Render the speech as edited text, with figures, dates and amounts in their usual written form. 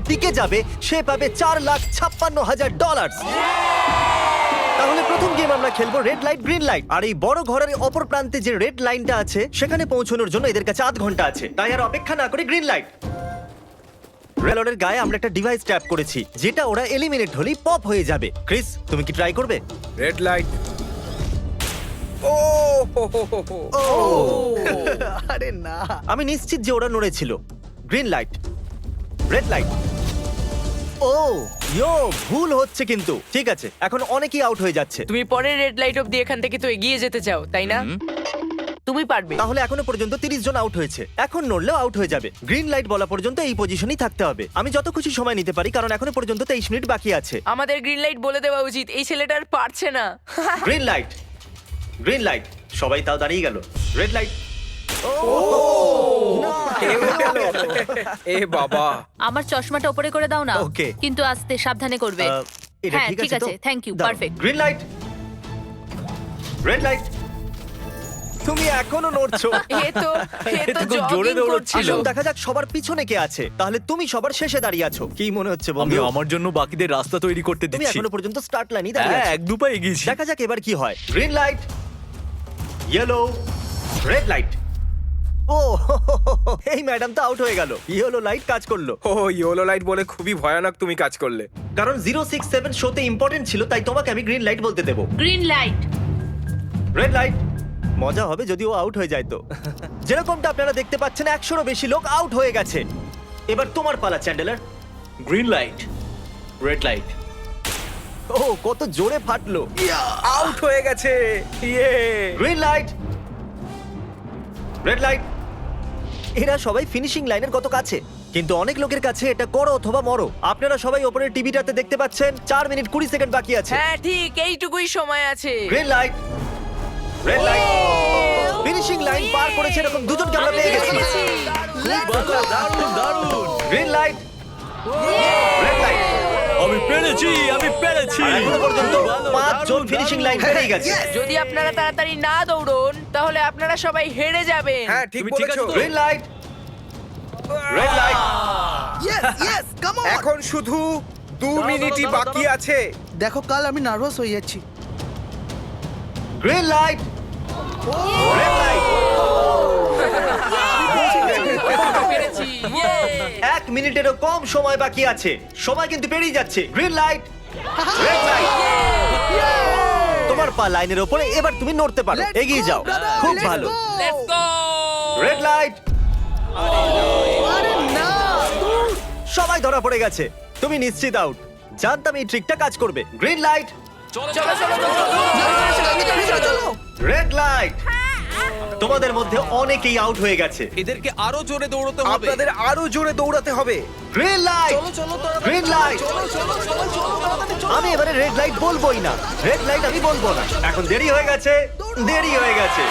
টিকে যাবে সে পাবে $4,56,000। তাহলে প্রথম গেম আমরা খেলবো রেড লাইট গ্রিন লাইট। আর এই বড় ঘরের অপর প্রান্তে যে রেড লাইনটা আছে সেখানে পৌঁছানোর জন্য এদের কাছে 8 ঘন্টা আছে। তাই আর অপেক্ষা না করে গ্রিন লাইট। রেলরের গায়ে আমরা একটা ডিভাইস ট্যাপ করেছি যেটা ওরা এলিমিনেট হলেই পপ হয়ে যাবে। ক্রিস, তুমি কি ট্রাই করবে? Red light. ও আরে না, আমি নিশ্চিত যে ওরা নড়েছিল। Green light, red light. ও ইয়ো, ভুল হচ্ছে কিন্তু। ঠিক আছে, এখন অনেকেই আউট হয়ে যাচ্ছে। তুমি পরের রেড লাইট অব্দি এখান থেকে তো এগিয়ে যেতে চাও, তাই না? তুমি পারবে। তাহলে এখনো পর্যন্ত 30 জন আউট হয়েছে। এখন নড়লেও আউট হয়ে যাবে। গ্রিন লাইট বলা পর্যন্ত এই পজিশনেই থাকতে হবে। আমি যত খুশি সময় নিতে পারি কারণ এখনো পর্যন্ত 23 মিনিট বাকি আছে। আমাদের গ্রিন লাইট বলে দেওয়া উচিত, এই ছেলেটা আর পারছে না। Green light, green light. সবাই তাও দাঁড়িয়ে গেল। Red light. এ বাবা, আমার চশমাটা উপরে করে দাও না। Okay. কিন্তু আস্তে সাবধানে করবে। এটা হ্যাঁ, ঠিক ঠিক আছে তো? আছে, thank you, দাও। perfect. Green light, red light. তুমি এখনো নড়ছো। এ তো খুব জোরে jogging দৌড়চ্ছিল। করছিল। আসুন দেখা যাক সবার পিছনে কে আছে। তাহলে তুমি সবার শেষে দাঁড়িয়ে আছো। কি মনে হচ্ছে আমি বন্ধু? আমার জন্য বাকিদের রাস্তা তৈরি করতে তুমি দিচ্ছি। এখনো পর্যন্ত স্টার্ট লাইনই দাঁড়িয়ে হ্যাঁ, আছো। এক দু পা এগিয়েছি। দেখা যাক এবার কি হয়। Green light, yellow, red light. ও এই ম্যাডাম তো আউট হয়ে গেল। ইয়েলো লাইট কাজ করলো ও ইয়েলো লাইট বলে খুবই ভয়ানক তুমি কাজ করলে। কারণ 067 শোতে ইম্পর্টেন্ট ছিল, তাই তোমাকে আমি গ্রিন লাইট বলতে দেবো। Green light. Red light. মজা হবে যদি ও আউট হয়ে যায় তো। যেরকমটা আপনারা দেখতে পাচ্ছেন 100-এরও বেশি লোক আউট হয়ে গেছে। এবার তোমার পালা Chandler. Green light, red light. ও কত জোরে ফাটলো। আউট হয়ে গেছে। ইয়ে। Green light, red light. এরা সবাই ফিনিশিং লাইনের কত কাছে, কিন্তু অনেক লোকের কাছে এটা করো অথবা মরো। আপনারা সবাই ওপরের টিভিটাতে দেখতে পাচ্ছেন 4 মিনিট 20 সেকেন্ড বাকি আছে। হ্যাঁ ঠিক, এইটুকুই সময় আছে। Green light, red light. Finishing line পার করেছে এরকম দুজনকে আমরা পেয়ে গেছি। দারুণ দারুণ। Green light, red light. আমি পেরেছি, আমি পেরেছি। এখনো পর্যন্ত ভালো, 5 জন দারুণ, ফিনিশিং দারুণ। লাইন পেরিয়ে গেছে। যদি আপনারা তাড়াতাড়ি না দৌড়ন তাহলে আপনারা সবাই হেরে যাবেন। হ্যাঁ ঠিক তুমি ঠিক বলেছো। আছো তো? Green light, red light. এখন শুধু 2 মিনিটই দাঁড়াও, বাকি আছে। দেখো কাল আমি নার্ভাস হয়ে যাচ্ছি। Green light, red light. পেরেছি। Yay! 1 মিনিটেরও কম সময় বাকি আছে। সময় কিন্তু পেরিয়ে যাচ্ছে। Green light, red light. তোমার পা লাইনের উপরে, এবার তুমি নড়তে পারো। Let's এগিয়ে go, যাও। brother, খুব let's ভালো। go! Let's go! Red light. আরে না! সবাই ধরা পড়ে গেছে। তুমি নিশ্চিত আউট। জানতাম এই ট্রিকটা কাজ করবে। গ্রিন লাইট, চলো চলো চলো চলো! Red light. তোমাদের মধ্যে অনেকেই আউট হয়ে গেছে। এদেরকে আরো জোরে দৌড়তে হবে। আপনাদের আরো জোরে দৌড়াতে হবে। Green light, green light. আমি এবারে রেড লাইট বলবোই না। রেড লাইট আমি বলবো না। এখন দেরি হয়ে গেছে, দেরি হয়ে গেছে।